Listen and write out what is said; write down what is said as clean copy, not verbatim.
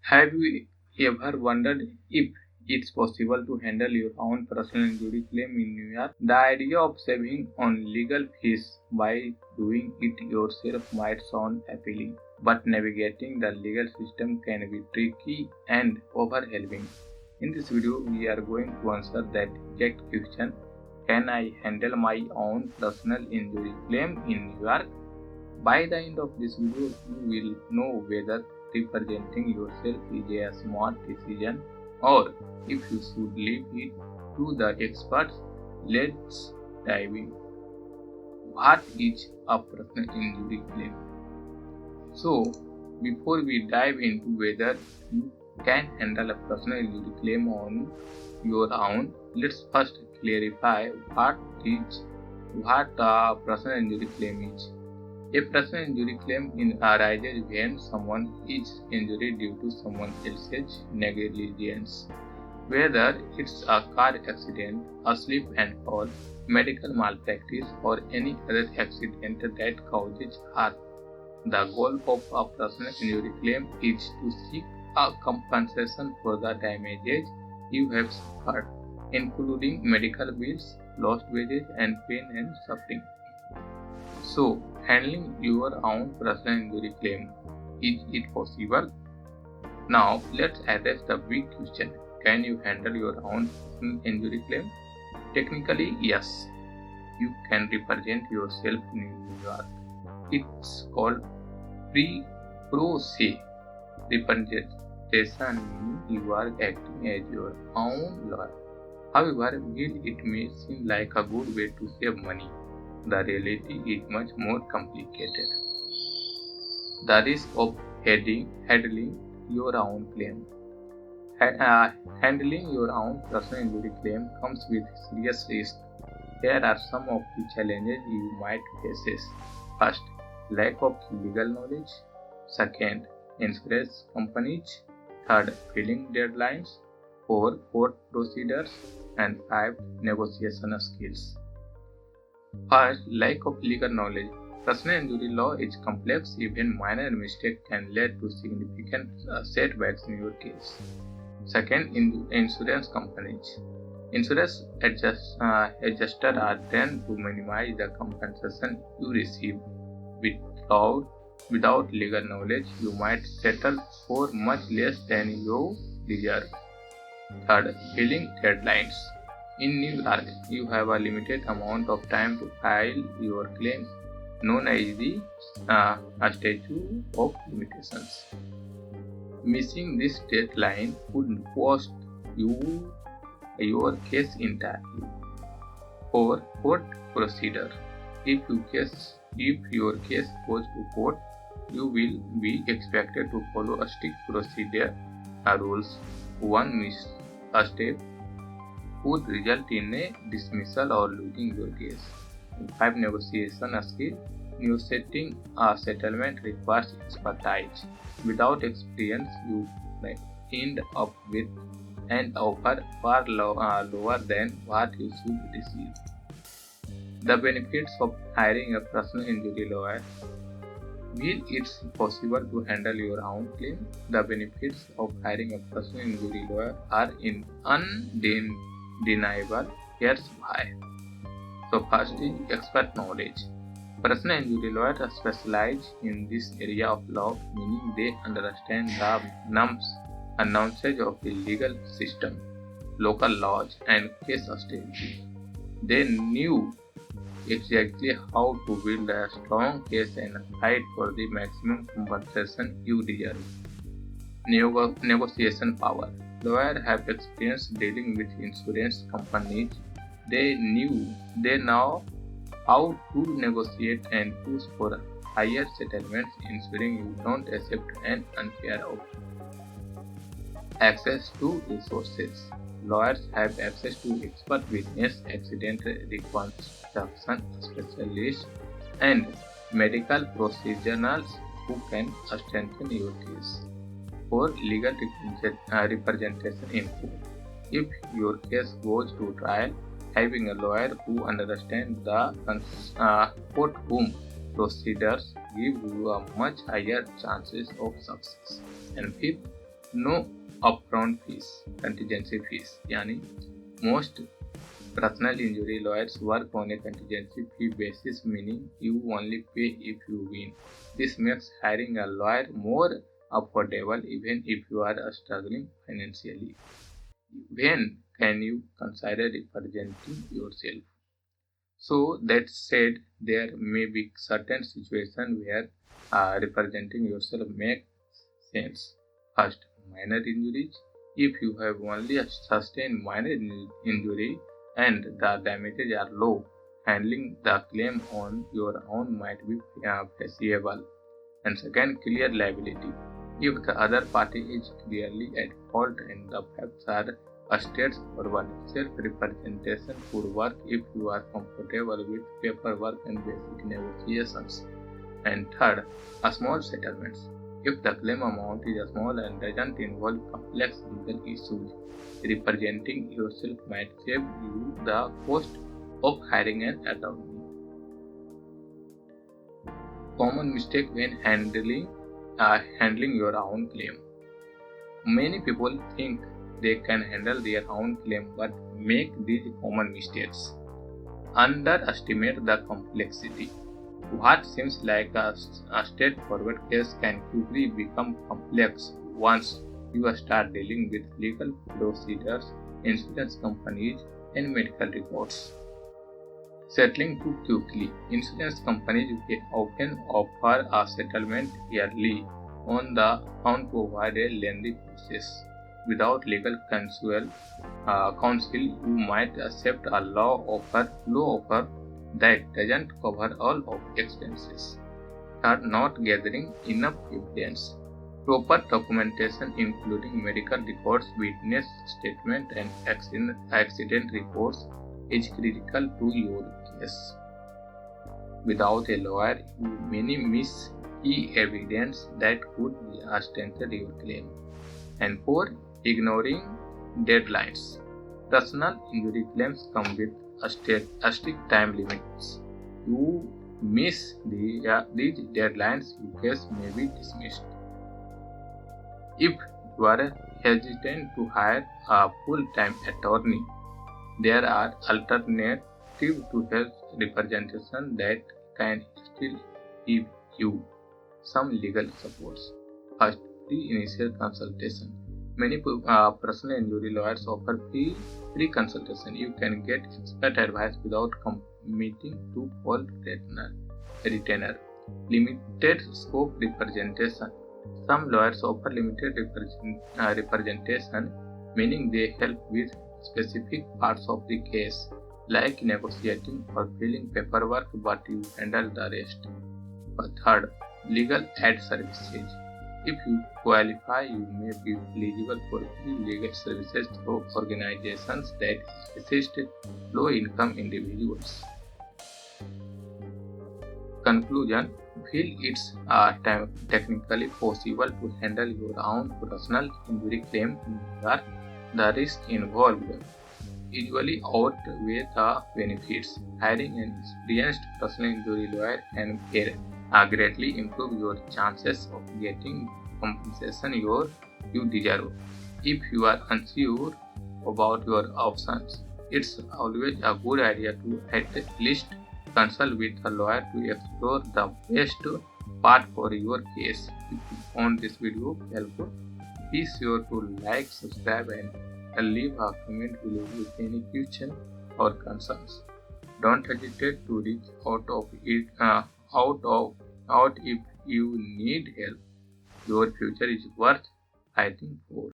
Have you ever wondered if it's possible to handle your own personal injury claim in New York? The idea of saving on legal fees by doing it yourself might sound appealing, but navigating the legal system can be tricky and overwhelming. In this video, we are going to answer that exact question: can I handle my own personal injury claim in New York? By the end of this video, you will know whether representing yourself is a smart decision or if you should leave it to the experts. Let's dive in. What is a personal injury claim? So, before we dive into whether you can handle a personal injury claim on your own, let's first clarify what a personal injury claim is. A personal injury claim arises when someone is injured due to someone else's negligence. Whether it's a car accident, a slip and fall, medical malpractice, or any other accident that causes harm. The goal of a personal injury claim is to seek a compensation for the damages you have suffered, including medical bills, lost wages, and pain and suffering. So, handling your own personal injury claim, is it possible? Now, let's address the big question: can you handle your own personal injury claim? Technically, yes. You can represent yourself in New York. It's called pro se representation, meaning you are acting as your own lawyer. However, while it may seem like a good way to save money, the reality is much more complicated. The risk of handling your own claim. Handling your own personal injury claim comes with serious risks. Here are some of the challenges you might face. First, lack of legal knowledge. Second, insurance companies. Third, filing deadlines. Four, court procedures. And five, negotiation skills. First, lack of legal knowledge. Personal injury law is complex. Even minor mistake can lead to significant setbacks in your case. Second, insurance companies. Insurance adjusters are trained to minimize the compensation you receive. Without legal knowledge, you might settle for much less than you deserve. Third, filing deadlines. In New York, you have a limited amount of time to file your claim, known as the statute of limitations. Missing this deadline could cost you your case entirely. Or court procedure. If your case goes to court, you will be expected to follow a strict procedure rules. One misstep could result in a dismissal or losing your case. 5. Negotiation skill. Negotiating a settlement requires expertise. Without experience, you may end up with an offer far lower than what you should receive. The benefits of hiring a personal injury lawyer. Will it's possible to handle your own claim? The benefits of hiring a personal injury lawyer are undeniable. Here's why. So first is expert knowledge. Personal injury lawyers specialize in this area of law, meaning they understand the nuances of the legal system, local laws, and case strategy. They knew exactly how to build a strong case and fight for the maximum compensation you deserve. Negotiation power. Lawyers have experience dealing with insurance companies. They know how to negotiate and push for higher settlements, ensuring you don't accept an unfair outcome. Access to resources. Lawyers have access to expert witness, accident reconstruction specialists, and medical professionals who can strengthen your case. For legal representation in court. If your case goes to trial, having a lawyer who understands the courtroom procedures gives you a much higher chances of success. And fifth, No upfront fees, contingency fees. Yani most personal injury lawyers work on a contingency fee basis, meaning you only pay if you win. This makes hiring a lawyer more affordable even if you are struggling financially. When can you consider representing yourself? So that said, there may be certain situations where representing yourself makes sense. First, minor injuries. If you have only sustained minor injury and the damages are low, handling the claim on your own might be feasible. And second, clear liability. If the other party is clearly at fault and the facts are straightforward, self-representation could work if you are comfortable with paperwork and basic negotiations. And third, a small settlements. If the claim amount is small and doesn't involve complex legal issues, representing yourself might save you the cost of hiring an attorney. Common mistake when handling your own claim. Many people think they can handle their own claim but make these common mistakes. Underestimate the complexity. What seems like a straightforward case can quickly become complex once you start dealing with legal procedures, insurance companies, and medical reports. Settling too quickly. Insurance companies often offer a settlement early on the account to avoid a lengthy process. Without legal counsel, you might accept a law offer that doesn't cover all of expenses. Third, not gathering enough evidence. Proper documentation, including medical records, witness statements, and accident reports, is critical to your case. Without a lawyer, you may miss key evidence that could strengthen your claim. And four, ignoring deadlines. Personal injury claims come with a strict time limits. You miss these deadlines, your case may be dismissed. If you are hesitant to hire a full-time attorney, there are alternatives to health representation that can still give you some legal supports. First, pre-initial consultation. Many personal injury lawyers offer free consultation. You can get expert advice without committing to full retainer. Limited scope representation. Some lawyers offer limited representation, meaning they help with specific parts of the case, like negotiating or filling paperwork, but you handle the rest. Third, legal aid services. If you qualify, you may be eligible for free legal services through organizations that assist low-income individuals. Conclusion. Feel it's technically possible to handle your own personal injury claim where the risk involved usually outweigh the benefits. Hiring an experienced personal injury lawyer can greatly improve your chances of getting compensation you deserve. If you are unsure about your options, it's always a good idea to at least consult with a lawyer to explore the best path for your case. If you found this video helpful, be sure to like, subscribe, and leave a comment below with any question or concerns. Don't hesitate to reach out if you need help. Your future is worth fighting for.